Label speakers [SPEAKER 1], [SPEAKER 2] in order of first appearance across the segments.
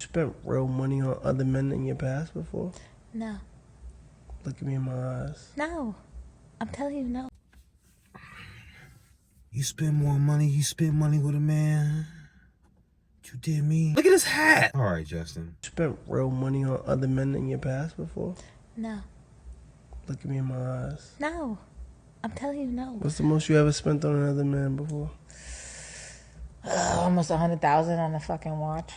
[SPEAKER 1] Spent real money on other men in your past before?
[SPEAKER 2] No.
[SPEAKER 1] Look at me in my eyes.
[SPEAKER 2] No. I'm telling you no.
[SPEAKER 3] You spend more money, you spend money with a man. You did me. Look at his hat. All right, Justin.
[SPEAKER 1] Spent real money on other men in your past before?
[SPEAKER 2] No.
[SPEAKER 1] Look at me in my eyes.
[SPEAKER 2] No. I'm telling you no.
[SPEAKER 1] What's the most you ever spent on another man before?
[SPEAKER 2] Almost 100,000 on a fucking watch.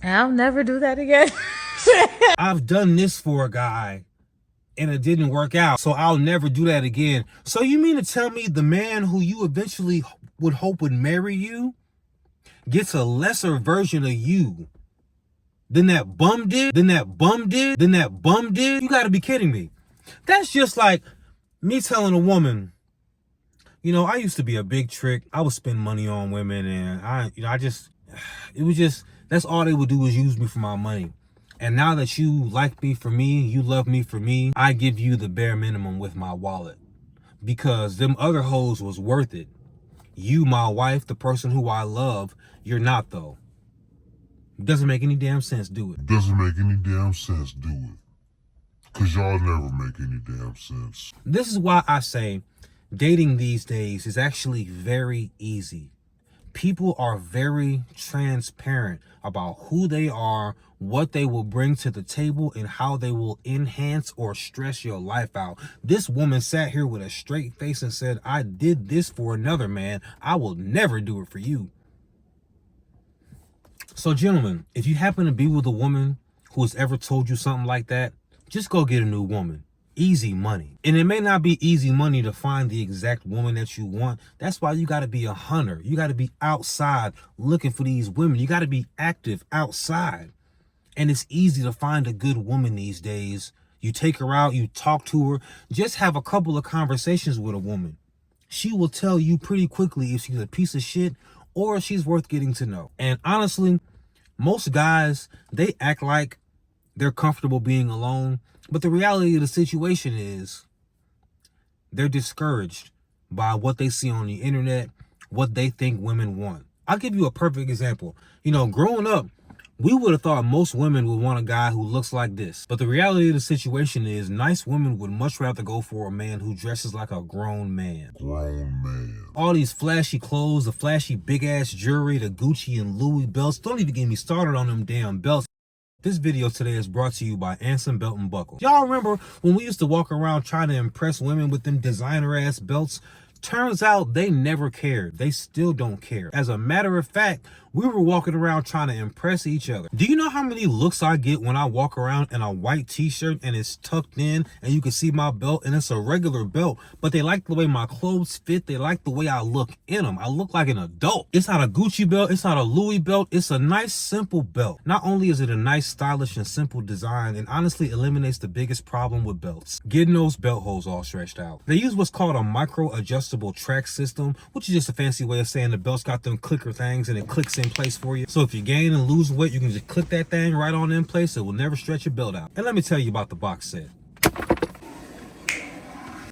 [SPEAKER 2] I'll never do that again.
[SPEAKER 3] I've done this for a guy and it didn't work out, so I'll never do that again. So you mean to tell me the man who you eventually would hope would marry you gets a lesser version of you than that bum did? Than that bum did? Than that bum did? You gotta be kidding me. That's just like me telling a woman, you know, I used to be a big trick. I would spend money on women and that's all they would do is use me for my money. And now that you like me for me, you love me for me, I give you the bare minimum with my wallet. Because them other hoes was worth it. You, my wife, the person who I love, you're not though. Doesn't make any damn sense, do it?
[SPEAKER 4] Doesn't make any damn sense, do it? Because y'all never make any damn sense.
[SPEAKER 3] This is why I say dating these days is actually very easy. People are very transparent about who they are, what they will bring to the table, and how they will enhance or stress your life out. This woman sat here with a straight face and said, I did this for another man. I will never do it for you. So gentlemen, if you happen to be with a woman who has ever told you something like that, just go get a new woman. Easy money. And it may not be easy money to find the exact woman that you want. That's why you got to be a hunter. You got to be outside looking for these women. You got to be active outside. And it's easy to find a good woman these days. You take her out, you talk to her, just have a couple of conversations with a woman. She will tell you pretty quickly if she's a piece of shit or if she's worth getting to know. And honestly, most guys, they act like they're comfortable being alone. But the reality of the situation is they're discouraged by what they see on the internet, what they think women want. I'll give you a perfect example. You know, growing up, we would have thought most women would want a guy who looks like this. But the reality of the situation is nice women would much rather go for a man who dresses like a grown man.
[SPEAKER 4] Grown man.
[SPEAKER 3] All these flashy clothes, the flashy big ass jewelry, the Gucci and Louis belts. Don't even get me started on them damn belts. This video today is brought to you by Anson Belt Buckle. Y'all remember when we used to walk around trying to impress women with them designer ass belts? Turns out they never cared. They still don't care. As a matter of fact, we were walking around trying to impress each other. Do you know how many looks I get when I walk around in a white t-shirt and it's tucked in and you can see my belt and it's a regular belt, but they like the way my clothes fit. They like the way I look in them. I look like an adult. It's not a Gucci belt. It's not a Louis belt. It's a nice, simple belt. Not only is it a nice, stylish, and simple design, it honestly eliminates the biggest problem with belts. Getting those belt holes all stretched out. They use what's called a micro adjustable track system, which is just a fancy way of saying the belt's got them clicker things and it clicks in place for you. So if you gain and lose weight, you can just click that thing right on in place. It will never stretch your belt out. And let me tell you about the box set.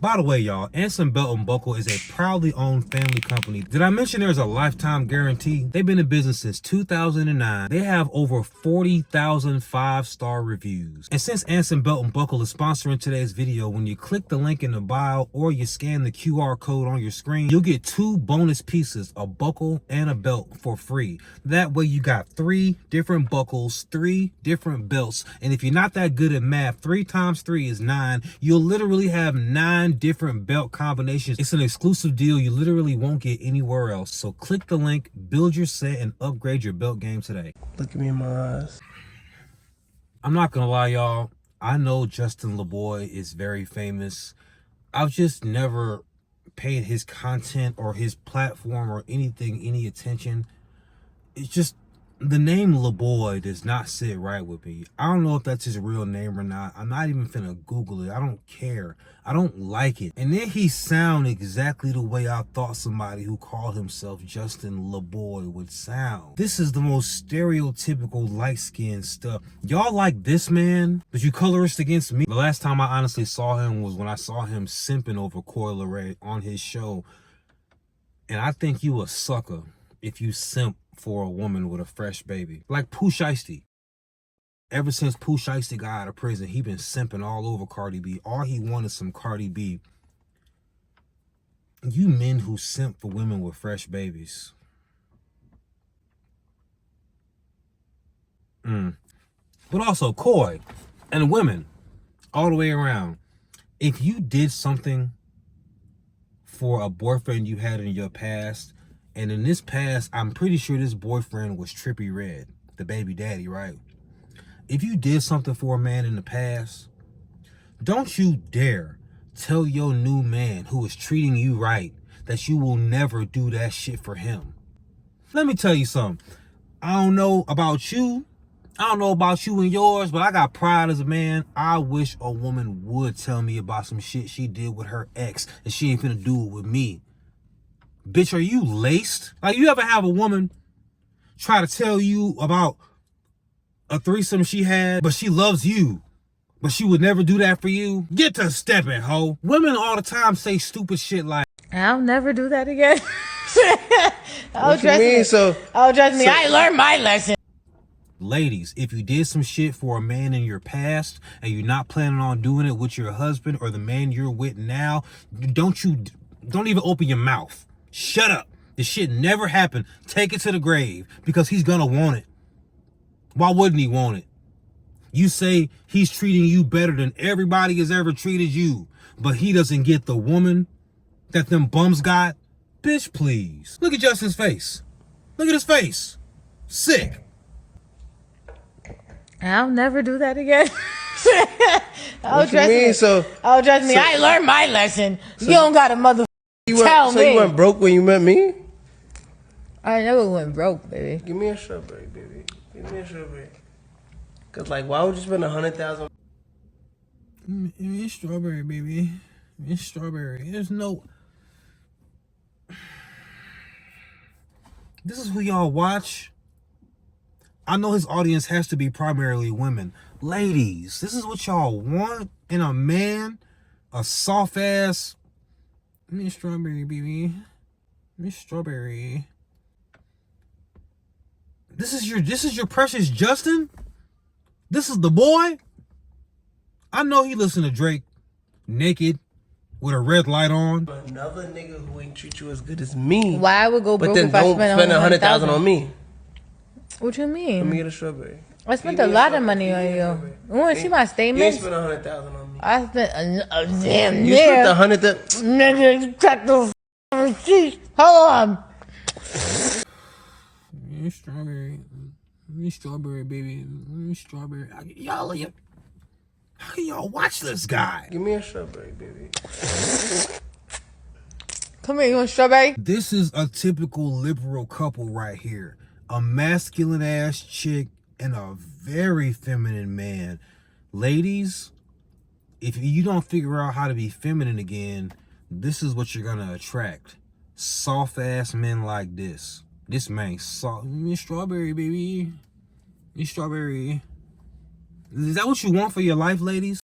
[SPEAKER 3] By the way, y'all, Anson Belt Buckle is a proudly owned family company. Did I mention there's a lifetime guarantee? They've been in business since 2009. They have over 40,000 5-star reviews. And since Anson Belt Buckle is sponsoring today's video, when you click the link in the bio or you scan the QR code on your screen, you'll get 2 bonus pieces, a buckle and a belt for free. That way you got 3 different buckles, 3 different belts. And if you're not that good at math, 3 times 3 is 9. You'll literally have 9 different belt combinations. It's an exclusive deal you literally won't get anywhere else. So click the link, build your set, and upgrade your belt game today.
[SPEAKER 1] Look at me in my eyes.
[SPEAKER 3] I'm not gonna lie, y'all. I know Justin LaBoy is very famous. I've just never paid his content or his platform or anything any attention. It's just the name LaBoy does not sit right with me. I don't know if that's his real name or not. I'm not even finna Google it. I don't care. I don't like it. And then he sound exactly the way I thought somebody who called himself Justin LaBoy would sound. This is the most stereotypical light-skinned stuff. Y'all like this man, but you colorist against me. The last time I honestly saw him was when I saw him simping over Leray on his show. And I think you a sucker if you simp for a woman with a fresh baby. Like Pooh Shiesty. Ever since Pooh Shiesty got out of prison, he been simping all over Cardi B. All he wanted some Cardi B. You men who simp for women with fresh babies. But also Koi and women all the way around. If you did something for a boyfriend you had in your past, and in this past, I'm pretty sure this boyfriend was Trippie Redd, the baby daddy, right? If you did something for a man in the past, don't you dare tell your new man who is treating you right that you will never do that shit for him. Let me tell you something. I don't know about you. I don't know about you and yours, but I got pride as a man. I wish a woman would tell me about some shit she did with her ex and she ain't finna do it with me. Bitch, are you laced? Like, you ever have a woman try to tell you about a threesome she had, but she loves you, but she would never do that for you? Get to stepping, ho. Women all the time say stupid shit like,
[SPEAKER 2] I'll never do that again.
[SPEAKER 1] What you mean?
[SPEAKER 2] Trust me, I learned my lesson.
[SPEAKER 3] ladies, if you did some shit for a man in your past and you're not planning on doing it with your husband or the man you're with now, don't even open your mouth. Shut up. This shit never happened. Take it to the grave because he's gonna want it. Why wouldn't he want it? You say he's treating you better than everybody has ever treated you, but he doesn't get the woman that them bums got? Bitch, please. Look at Justin's face. Look at his face. Sick.
[SPEAKER 2] I'll never do that again.
[SPEAKER 1] What you mean?
[SPEAKER 2] Trust me, I learned my lesson. You don't gotta tell me.
[SPEAKER 1] So you went broke when you met me?
[SPEAKER 2] I never went broke, baby.
[SPEAKER 1] Give me a strawberry, baby. Give me a strawberry. Cause like, why would you spend 100,000?
[SPEAKER 3] It's strawberry, baby. It's strawberry. There's no. This is who y'all watch. I know his audience has to be primarily women. Ladies, this is what y'all want in a man? A soft ass. It's strawberry, baby. It's strawberry. This is your precious Justin? This is LaBoy? I know he listened to Drake naked with a red light on.
[SPEAKER 1] Another nigga who ain't treat you as good as me.
[SPEAKER 2] Why I would go broke
[SPEAKER 1] but then
[SPEAKER 2] if I
[SPEAKER 1] don't
[SPEAKER 2] spent
[SPEAKER 1] spend 100,000 on me.
[SPEAKER 2] What you mean?
[SPEAKER 1] Let me get a strawberry.
[SPEAKER 2] I spent a lot of money on you. You want to see my
[SPEAKER 1] You ain't
[SPEAKER 2] statements?
[SPEAKER 1] spent 100,000 on me.
[SPEAKER 2] I spent a damn
[SPEAKER 1] You spent 100.
[SPEAKER 2] Nigga, check the receipt. Hold on.
[SPEAKER 3] It's strawberry. It's strawberry, baby. It's strawberry. Y'all, how can y'all watch this guy?
[SPEAKER 1] Give me a strawberry, baby.
[SPEAKER 2] Come here, you want strawberry?
[SPEAKER 3] This is a typical liberal couple right here. A masculine ass chick and a very feminine man. Ladies, if you don't figure out how to be feminine again, this is what you're gonna attract. Soft ass men like this. This man soft. It's strawberry, baby. It's strawberry. Is that what you want for your life, ladies?